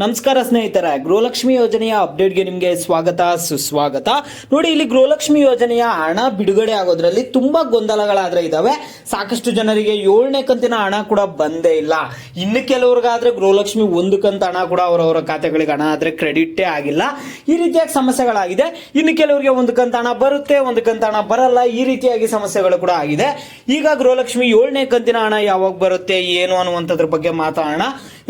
ನಮಸ್ಕಾರ ಸ್ನೇಹಿತರೆ, ಗೃಹಲಕ್ಷ್ಮಿ ಯೋಜನೆಯ ಅಪ್ಡೇಟ್ಗೆ ನಿಮಗೆ ಸ್ವಾಗತ ಸುಸ್ವಾಗತ. ನೋಡಿ, ಇಲ್ಲಿ ಗೃಹಲಕ್ಷ್ಮಿ ಯೋಜನೆಯ ಹಣ ಬಿಡುಗಡೆ ಆಗೋದ್ರಲ್ಲಿ ತುಂಬಾ ಗೊಂದಲಗಳಾದ್ರೆ ಇದಾವೆ. ಸಾಕಷ್ಟು ಜನರಿಗೆ 7ನೇ ಕಂತಿನ ಹಣ ಕೂಡ ಬಂದೇ ಇಲ್ಲ. ಇನ್ನು ಕೆಲವ್ರಿಗಾದ್ರೆ ಗೃಹಲಕ್ಷ್ಮಿ 1 ಕಂತು ಹಣ ಕೂಡ ಅವರವರ ಖಾತೆಗಳಿಗೆ ಹಣ ಆದ್ರೆ ಕ್ರೆಡಿಟೇ ಆಗಿಲ್ಲ. ಈ ರೀತಿಯಾಗಿ ಸಮಸ್ಯೆಗಳಾಗಿದೆ. ಇನ್ನು ಕೆಲವರಿಗೆ 1 ಕಂತು ಹಣ ಬರುತ್ತೆ, 1 ಕಂತು ಹಣ ಬರಲ್ಲ. ಈ ರೀತಿಯಾಗಿ ಸಮಸ್ಯೆಗಳು ಕೂಡ ಆಗಿದೆ. ಈಗ ಗೃಹಲಕ್ಷ್ಮಿ 7ನೇ ಕಂತಿನ ಹಣ ಯಾವಾಗ ಬರುತ್ತೆ ಏನು ಅನ್ನುವಂಥದ್ರ ಬಗ್ಗೆ ಮಾತಾಡೋಣ.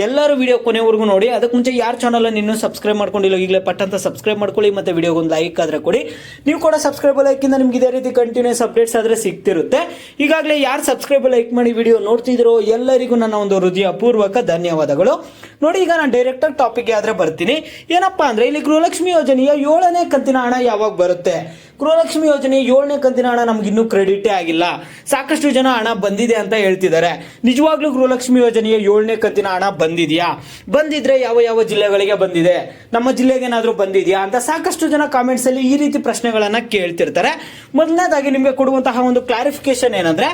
ಎಲ್ಲರೂ ವಿಡಿಯೋ ಕೊನೆವರೆಗೂ ನೋಡಿ. ಅದಕ್ಕೆ ಮುಂಚೆ ಯಾರು ಚಾನಲ್ ಅನ್ನು ಇನ್ನೂ ಸಬ್ಸ್ಕ್ರೈಬ್ ಮಾಡ್ಕೊಂಡಿಲ್ಲ, ಈಗಲೇ ಪಟ್ಟಂತ ಸಬ್ಸ್ಕ್ರೈಬ್ ಮಾಡ್ಕೊಳ್ಳಿ. ಮತ್ತೆ ವಿಡಿಯೋಗೆ ಒಂದು ಲೈಕ್ ಆದ್ರೆ ಕೊಡಿ. ನೀವು ಕೂಡ ಸಬ್ಸ್ಕ್ರೈಬ್ ಲೈಕ್ ಇಂದ ನಿಮ್ಗೆ ಇದೇ ರೀತಿ ಕಂಟಿನ್ಯೂಸ್ ಅಪ್ಡೇಟ್ಸ್ ಆದ್ರೆ ಸಿಗ್ತಿರುತ್ತೆ. ಈಗಾಗಲೇ ಯಾರು ಸಬ್ಸ್ಕ್ರೈಬ್ ಲೈಕ್ ಮಾಡಿ ವಿಡಿಯೋ ನೋಡ್ತಿದ್ರು ಎಲ್ಲರಿಗೂ ನನ್ನ ಒಂದು ಹೃದಯಪೂರ್ವಕ ಧನ್ಯವಾದಗಳು. ನೋಡಿ, ಈಗ ನಾನು ಡೈರೆಕ್ಟ್ ಆಗಿ ಟಾಪಿಕ್ ಆದ್ರೆ ಬರ್ತೀನಿ. ಏನಪ್ಪಾ ಅಂದ್ರೆ, ಇಲ್ಲಿ ಗೃಹಲಕ್ಷ್ಮಿ ಯೋಜನೆಯ 7ನೇ ಕಂತಿನ ಹಣ ಯಾವಾಗ ಬರುತ್ತೆ? ಗೃಹಲಕ್ಷ್ಮಿ ಯೋಜನೆ 7ನೇ ಕಂತಿನ ಹಣ ನಮ್ಗೆ ಇನ್ನೂ ಕ್ರೆಡಿಟೇ ಆಗಿಲ್ಲ. ಸಾಕಷ್ಟು ಜನ ಹಣ ಬಂದಿದೆ ಅಂತ ಹೇಳ್ತಿದ್ದಾರೆ. ನಿಜವಾಗ್ಲೂ ಗೃಹಲಕ್ಷ್ಮಿ ಯೋಜನೆಯ 7ನೇ ಕಂತಿನ ಹಣ ಬಂದಿದೆಯಾ? ಬಂದಿದ್ರೆ ಯಾವ ಯಾವ ಜಿಲ್ಲೆಗಳಿಗೆ ಬಂದಿದೆ, ನಮ್ಮ ಜಿಲ್ಲೆಗೆ ಏನಾದ್ರೂ ಬಂದಿದೆಯಾ ಅಂತ ಸಾಕಷ್ಟು ಜನ ಕಾಮೆಂಟ್ಸ್ ಅಲ್ಲಿ ಈ ರೀತಿ ಪ್ರಶ್ನೆಗಳನ್ನ ಕೇಳ್ತಿರ್ತಾರೆ. ಮೊದಲನೇದಾಗಿ ನಿಮ್ಗೆ ಕೊಡುವಂತಹ ಒಂದು ಕ್ಲಾರಿಫಿಕೇಶನ್ ಏನಂದ್ರೆ,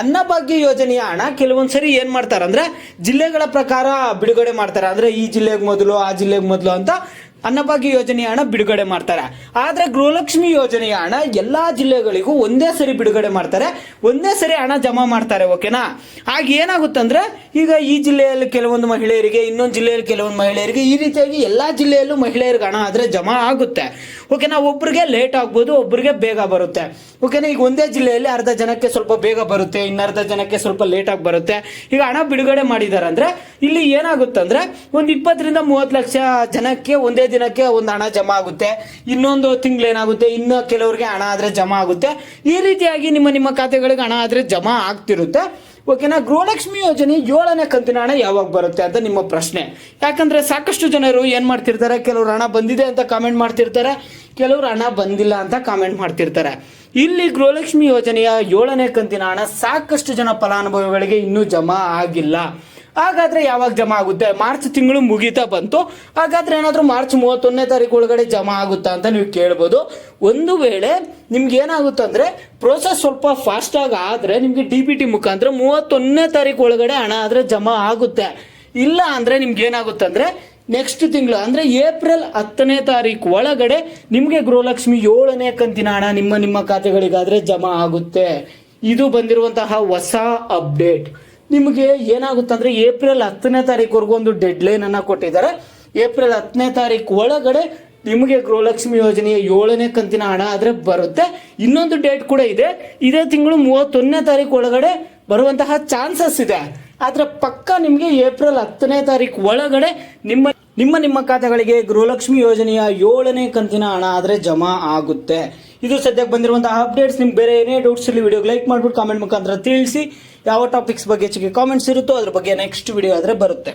ಅನ್ನಭಾಗ್ಯ ಯೋಜನೆಯ ಹಣ ಕೆಲವೊಂದ್ಸರಿ ಏನ್ ಮಾಡ್ತಾರೆ ಅಂದ್ರೆ ಜಿಲ್ಲೆಗಳ ಪ್ರಕಾರ ಬಿಡುಗಡೆ ಮಾಡ್ತಾರೆ. ಅಂದ್ರೆ ಈ ಜಿಲ್ಲೆಗೆ ಮೊದಲು, ಆ ಜಿಲ್ಲೆಗೆ ಮೊದಲು ಅಂತ ಅನ್ನಭಾಗ್ಯ ಯೋಜನೆಯ ಹಣ ಬಿಡುಗಡೆ ಮಾಡ್ತಾರೆ. ಆದ್ರೆ ಗೃಹಲಕ್ಷ್ಮಿ ಯೋಜನೆಯ ಹಣ ಎಲ್ಲಾ ಜಿಲ್ಲೆಗಳಿಗೂ ಒಂದೇ ಸರಿ ಬಿಡುಗಡೆ ಮಾಡ್ತಾರೆ, ಒಂದೇ ಸರಿ ಹಣ ಜಮಾ ಮಾಡ್ತಾರೆ. ಓಕೆನಾ? ಹಾಗೆ ಏನಾಗುತ್ತಂದ್ರೆ, ಈಗ ಈ ಜಿಲ್ಲೆಯಲ್ಲಿ ಕೆಲವೊಂದು ಮಹಿಳೆಯರಿಗೆ, ಇನ್ನೊಂದು ಜಿಲ್ಲೆಯಲ್ಲಿ ಕೆಲವೊಂದು ಮಹಿಳೆಯರಿಗೆ, ಈ ರೀತಿಯಾಗಿ ಎಲ್ಲಾ ಜಿಲ್ಲೆಯಲ್ಲೂ ಮಹಿಳೆಯರಿಗೆ ಹಣ ಆದ್ರೆ ಜಮಾ ಆಗುತ್ತೆ. ಓಕೆನಾ? ಒಬ್ಬರಿಗೆ ಲೇಟ್ ಆಗ್ಬೋದು, ಒಬ್ಬರಿಗೆ ಬೇಗ ಬರುತ್ತೆ. ಓಕೆನಾ? ಈಗ ಒಂದೇ ಜಿಲ್ಲೆಯಲ್ಲಿ ಅರ್ಧ ಜನಕ್ಕೆ ಸ್ವಲ್ಪ ಬೇಗ ಬರುತ್ತೆ, ಇನ್ನರ್ಧ ಜನಕ್ಕೆ ಸ್ವಲ್ಪ ಲೇಟ್ ಆಗಿ ಬರುತ್ತೆ. ಈಗ ಹಣ ಬಿಡುಗಡೆ ಮಾಡಿದಾರೆ ಅಂದ್ರೆ ಇಲ್ಲಿ ಏನಾಗುತ್ತಂದ್ರೆ, ಒಂದು 20 ರಿಂದ 30 ಲಕ್ಷ ಜನಕ್ಕೆ ಒಂದೇ ದಿನಕ್ಕೆ ಒಂದು ಹಣ ಜಮಾ ಆಗುತ್ತೆ. ಇನ್ನೊಂದು ತಿಂಗಳು ಏನಾಗುತ್ತೆ, ಇನ್ನು ಕೆಲವರಿಗೆ ಹಣ ಆದ್ರೆ ಜಮಾ ಆಗುತ್ತೆ. ಈ ರೀತಿಯಾಗಿ ನಿಮ್ಮ ಖಾತೆಗಳಿಗೆ ಹಣ ಆದ್ರೆ ಜಮಾ ಆಗ್ತಿರುತ್ತೆ. ಓಕೆನಾ? ಗೃಹಲಕ್ಷ್ಮಿ ಯೋಜನೆ 7ನೇ ಕಂತಿನ ಹಣ ಯಾವಾಗ ಬರುತ್ತೆ ಅಂತ ನಿಮ್ಮ ಪ್ರಶ್ನೆ. ಯಾಕಂದ್ರೆ ಸಾಕಷ್ಟು ಜನರು ಏನ್ ಮಾಡ್ತಿರ್ತಾರೆ, ಕೆಲವರು ಹಣ ಬಂದಿದೆ ಅಂತ ಕಾಮೆಂಟ್ ಮಾಡ್ತಿರ್ತಾರೆ, ಕೆಲವರು ಹಣ ಬಂದಿಲ್ಲ ಅಂತ ಕಾಮೆಂಟ್ ಮಾಡ್ತಿರ್ತಾರೆ. ಇಲ್ಲಿ ಗೃಹಲಕ್ಷ್ಮಿ ಯೋಜನೆಯ 7ನೇ ಕಂತಿನ ಹಣ ಸಾಕಷ್ಟು ಜನ ಫಲಾನುಭವಿಗಳಿಗೆ ಇನ್ನೂ ಜಮಾ ಆಗಿಲ್ಲ. ಹಾಗಾದ್ರೆ ಯಾವಾಗ ಜಮಾ ಆಗುತ್ತೆ? ಮಾರ್ಚ್ ತಿಂಗಳು ಮುಗೀತಾ ಬಂತು. ಹಾಗಾದ್ರೆ ಏನಾದ್ರೂ ಮಾರ್ಚ್ 31ನೇ ತಾರೀಕು ಒಳಗಡೆ ಜಮಾ ಆಗುತ್ತಾ ಅಂತ ನೀವು ಕೇಳ್ಬೋದು. ಒಂದು ವೇಳೆ ನಿಮ್ಗೆ ಏನಾಗುತ್ತಂದ್ರೆ ಪ್ರೋಸೆಸ್ ಸ್ವಲ್ಪ ಫಾಸ್ಟ್ ಆಗಿ ಆದ್ರೆ ನಿಮ್ಗೆ DBT ಮುಖಾಂತರ 31ನೇ ತಾರೀಕು ಒಳಗಡೆ ಹಣ ಆದ್ರೆ ಜಮಾ ಆಗುತ್ತೆ. ಇಲ್ಲ ಅಂದ್ರೆ ನಿಮ್ಗೆ ಏನಾಗುತ್ತಂದ್ರೆ ನೆಕ್ಸ್ಟ್ ತಿಂಗಳು ಅಂದ್ರೆ ಏಪ್ರಿಲ್ 10ನೇ ತಾರೀಕು ಒಳಗಡೆ ನಿಮ್ಗೆ ಗೃಹಲಕ್ಷ್ಮಿ 7ನೇ ಕಂತಿನ ಹಣ ನಿಮ್ಮ ಖಾತೆಗಳಿಗಾದ್ರೆ ಜಮಾ ಆಗುತ್ತೆ. ಇದು ಬಂದಿರುವಂತಹ ಹೊಸ ಅಪ್ಡೇಟ್. ನಿಮಗೆ ಏನಾಗುತ್ತಂದ್ರೆ ಏಪ್ರಿಲ್ 10ನೇ ತಾರೀಕುವರೆಗೂ ಒಂದು ಡೆಡ್ ಲೈನ್ ಅನ್ನ ಕೊಟ್ಟಿದ್ದಾರೆ. ಏಪ್ರಿಲ್ 10ನೇ ತಾರೀಕು ಒಳಗಡೆ ನಿಮಗೆ ಗೃಹಲಕ್ಷ್ಮಿ ಯೋಜನೆಯ 7ನೇ ಕಂತಿನ ಹಣ ಆದ್ರೆ ಬರುತ್ತೆ. ಇನ್ನೊಂದು ಡೇಟ್ ಕೂಡ ಇದೆ, ಇದೇ ತಿಂಗಳು 31ನೇ ತಾರೀಕು ಒಳಗಡೆ ಬರುವಂತಹ ಚಾನ್ಸಸ್ ಇದೆ. ಆದ್ರೆ ಪಕ್ಕ ನಿಮ್ಗೆ ಏಪ್ರಿಲ್ 10ನೇ ತಾರೀಕು ಒಳಗಡೆ ನಿಮ್ಮ ಖಾತೆಗಳಿಗೆ ಗೃಹಲಕ್ಷ್ಮಿ ಯೋಜನೆಯ 7ನೇ ಕಂತಿನ ಹಣ ಆದ್ರೆ ಜಮಾ ಆಗುತ್ತೆ. ಇದು ಸದ್ಯಕ್ಕೆ ಬಂದಿರುವಂತಹ ಅಪ್ಡೇಟ್ಸ್. ನಿಮ್ಗೆ ಬೇರೆ ಏನೇ ಡೌಟ್ಸ್ ಇರಲಿ ವಿಡಿಯೋಗೆ ಲೈಕ್ ಮಾಡ್ಬಿಟ್ಟು ಕಾಮೆಂಟ್ ಮುಖಾಂತರ ತಿಳಿಸಿ. ಯಾವ ಟಾಪಿಕ್ಸ್ ಬಗ್ಗೆ ಹೆಚ್ಚಿಗೆ ಕಾಮೆಂಟ್ಸ್ ಇರುತ್ತೋ ಅದ್ರ ಬಗ್ಗೆ ನೆಕ್ಸ್ಟ್ ವಿಡಿಯೋ ಆದ್ರೆ ಬರುತ್ತೆ.